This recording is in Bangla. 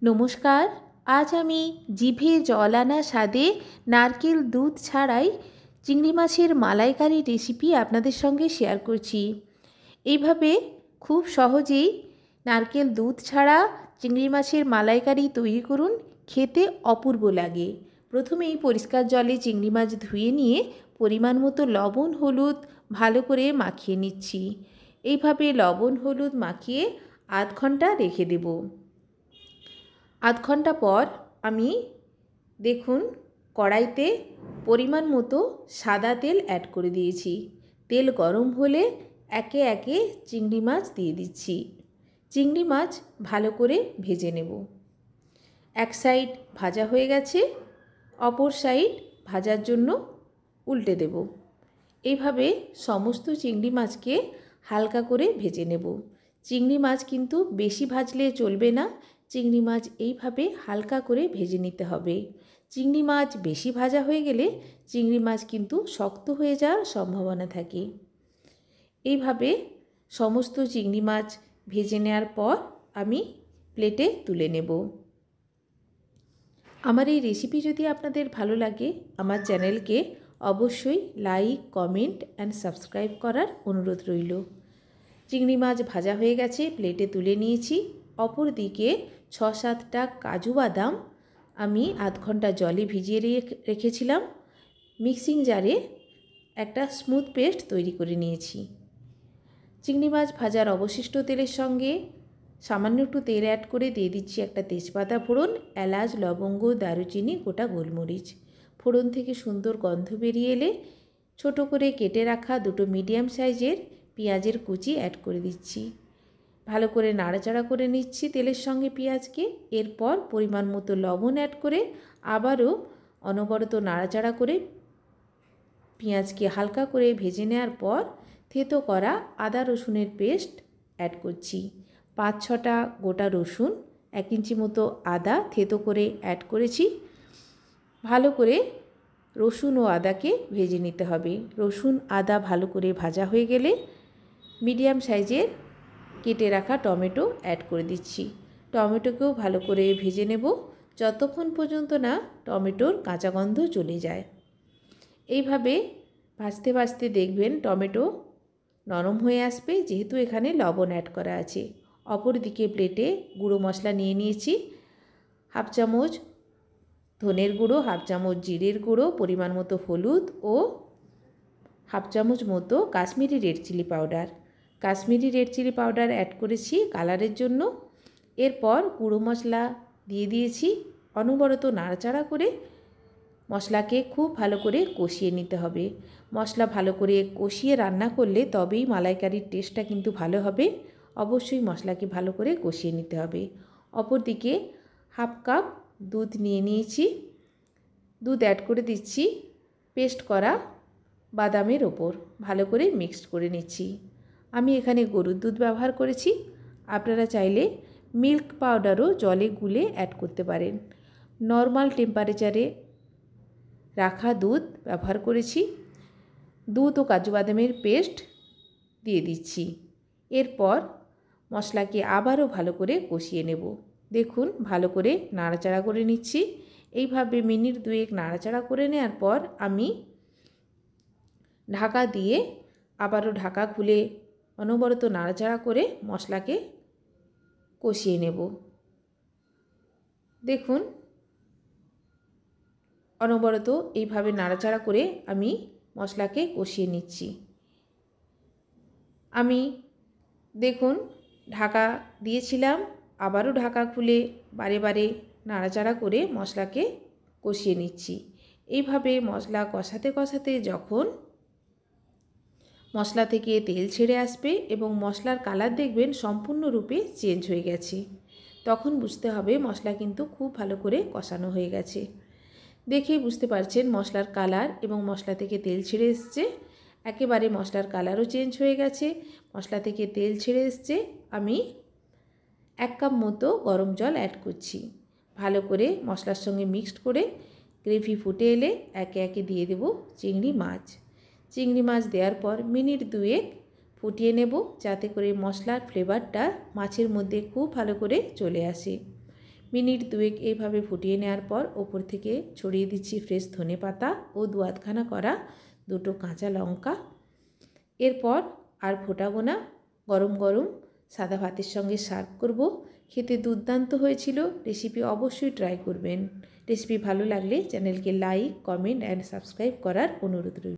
নমস্কার। আজ আমি জিভে জল আনা স্বাদে নারকেল দুধ ছাড়াই চিংড়ি মাছের মালাইকারি রেসিপি আপনাদের সঙ্গে শেয়ার করছি। এইভাবে খুব সহজেই নারকেল দুধ ছাড়া চিংড়ি মাছের মালাইকারি তৈরি করুন, খেতে অপূর্ব লাগে। প্রথমেই পরিষ্কার জলে চিংড়ি মাছ ধুয়ে নিয়ে পরিমাণ মতো লবণ হলুদ ভালো করে মাখিয়ে নিচ্ছি। এইভাবে লবণ হলুদ মাখিয়ে আধ ঘন্টা রেখে দেব। আধ ঘন্টা পর আমি দেখুন কড়াইতে পরিমাণ মতো সাদা তেল অ্যাড করে দিয়েছি। তেল গরম হলে একে একে চিংড়ি মাছ দিয়ে দিচ্ছি। চিংড়ি মাছ ভালো করে ভেজে নেব। এক সাইড ভাজা হয়ে গেছে, অপর সাইড ভাজার জন্য উল্টে দেব। এইভাবে সমস্ত চিংড়ি মাছকে হালকা করে ভেজে নেব। চিংড়ি মাছ কিন্তু বেশি ভাজলে চলবে না, চিংড়ি মাছ এইভাবে হালকা করে ভেজে নিতে হবে। চিংড়ি মাছ বেশি ভাজা হয়ে গেলে চিংড়ি মাছ কিন্তু শক্ত হয়ে যাওয়ার সম্ভাবনা থাকে। এইভাবে সমস্ত চিংড়ি মাছ ভেজে নেওয়ার পর আমি প্লেটে তুলে নেব। আমার এই রেসিপি যদি আপনাদের ভালো লাগে আমার চ্যানেলকে অবশ্যই লাইক, কমেন্ট অ্যান্ড সাবস্ক্রাইব করার অনুরোধ রইল। চিংড়ি মাছ ভাজা হয়ে গেছে, প্লেটে তুলে নিয়েছি। অপর দিকে 6-7টা কাজু বাদাম আমি আধ ঘন্টা জলে ভিজিয়ে রেখেছিলাম। মিক্সিং জারে একটা স্মুথ পেস্ট তৈরি করে নিয়েছি। চিংড়ি মাছ ভাজার অবশিষ্ট তেলের সঙ্গে সামান্য একটু তেল অ্যাড করে দিয়ে দিচ্ছি একটা তেজপাতা ফোড়ন, এলাচ, লবঙ্গ, দারুচিনি, গোটা গোলমরিচ। ফোড়ন থেকে সুন্দর গন্ধ বেরিয়ে এলে ছোট করে কেটে রাখা দুটো মিডিয়াম সাইজের পেঁয়াজের কুচি অ্যাড করে দিচ্ছি। ভালো করে নাড়াচাড়া করে নিচ্ছি তেলের সঙ্গে পেঁয়াজকে। এরপর পরিমাণ মতো লবণ অ্যাড করে আবারও অনবরত নাড়াচাড়া করে পেঁয়াজকে হালকা করে ভেজে নেওয়ার পর থেতো করা আদা রসুনের পেস্ট অ্যাড করছি। 5-6টা গোটা রসুন, 1 ইঞ্চি মতো আদা থেতো করে অ্যাড করেছি। ভালো করে রসুন ও আদাকে ভেজে নিতে হবে। রসুন আদা ভালো করে ভাজা হয়ে গেলে মিডিয়াম সাইজের কেটে রাখা টমেটো অ্যাড করে দিচ্ছি। টমেটোকেও ভালো করে ভেজে নেব যতক্ষণ পর্যন্ত না টমেটোর কাঁচা গন্ধ চলে যায়। এইভাবে ভাজতে ভাজতে দেখবেন টমেটো নরম হয়ে আসবে, যেহেতু এখানে লবণ অ্যাড করা আছে। অপর দিকে প্লেটে গুঁড়ো মশলা নিয়ে নিয়েছি। 1/2 চামচ ধনের গুঁড়ো, 1/2 চামচ জিরের গুঁড়ো, পরিমাণ মতো হলুদ ও 1/2 চামচ মতো Kashmiri red chilli powder. Kashmiri red chilli powder add করেছি কালারের জন্য। এরপর গুঁড়ো মশলা দিয়ে দিয়েছি। অনবরত নাড়াচাড়া করে মশলাকে খুব ভালো করে কষিয়ে নিতে হবে। মশলা ভালো করে কষিয়ে রান্না করলে তবেই মালাইকারির টেস্টটা কিন্তু ভালো হবে। অবশ্যই মশলাকে ভালো করে কষিয়ে নিতে হবে। অপর দিকে 1/2 কাপ দুধ নিয়ে নিয়েছি। দুধ অ্যাড করে দিচ্ছি পেস্ট করা বাদামের ওপর। ভালো করে মিক্সড করে নিচ্ছি। আমি এখানে গরুর দুধ ব্যবহার করেছি, আপনারা চাইলে মিল্ক পাউডারও জলে গুলে অ্যাড করতে পারেন। নর্মাল টেম্পারেচারে রাখা দুধ ব্যবহার করেছি। দুধ ও কাজু বাদামের পেস্ট দিয়ে দিচ্ছি। এরপর মশলাকে আবারও ভালো করে কষিয়ে নেব। দেখুন ভালো করে নাড়াচাড়া করে নিচ্ছি। এইভাবে মিনিট 2 নাড়াচাড়া করে নেওয়ার পর আমি ঢাকা দিয়ে আবারও ঢাকা খুলে অনবরত নাড়াচাড়া করে মশলাকে কষিয়ে নেব। দেখুন অনবরত এইভাবে নাড়াচাড়া করে আমি মশলাকে কষিয়ে নিচ্ছি। আমি দেখুন ঢাকা দিয়েছিলাম, আবারও ঢাকা খুলে বারে বারে নাড়াচাড়া করে মশলাকে কষিয়ে নিচ্ছি। এইভাবে মশলা কষাতে কষাতে যখন মশলা থেকে তেল ছেড়ে আসবে এবং মশলার কালার দেখবেন সম্পূর্ণরূপে চেঞ্জ হয়ে গেছে, তখন বুঝতে হবে মশলা কিন্তু খুব ভালো করে কষানো হয়ে গেছে। দেখে বুঝতে পারছেন মশলার কালার এবং মশলা থেকে তেল ছেড়ে এসছে। একেবারে মশলার কালারও চেঞ্জ হয়ে গেছে, মশলা থেকে তেল ছেড়ে এসছে। আমি 1 কাপ মতো গরম জল অ্যাড করছি। ভালো করে মশলার সঙ্গে মিক্সড করে গ্রেভি ফুটে এলে একে একে দিয়ে দেব চিংড়ি মাছ। চিংড়ি মাছ দেওয়ার পর মিনিট 2 ফুটিয়ে নেব, যাতে করে মশলার ফ্লেভারটা মাছের মধ্যে খুব ভালো করে চলে আসে। মিনিট 2 এইভাবে ফুটিয়ে নেওয়ার পর ওপর থেকে ছড়িয়ে দিচ্ছি ফ্রেশ ধনেপাতা ও 2 আধখানা করা 2টো কাঁচা লঙ্কা। এরপর আর ফোটাবো না, গরম গরম সাদা ভাতের সঙ্গে সার্ভ করব। খেতে দুর্দান্ত হয়েছিল। রেসিপি অবশ্যই ট্রাই করবেন। রেসিপি ভালো লাগলে চ্যানেলকে লাইক, কমেন্ট অ্যান্ড সাবস্ক্রাইব করার অনুরোধ রইল।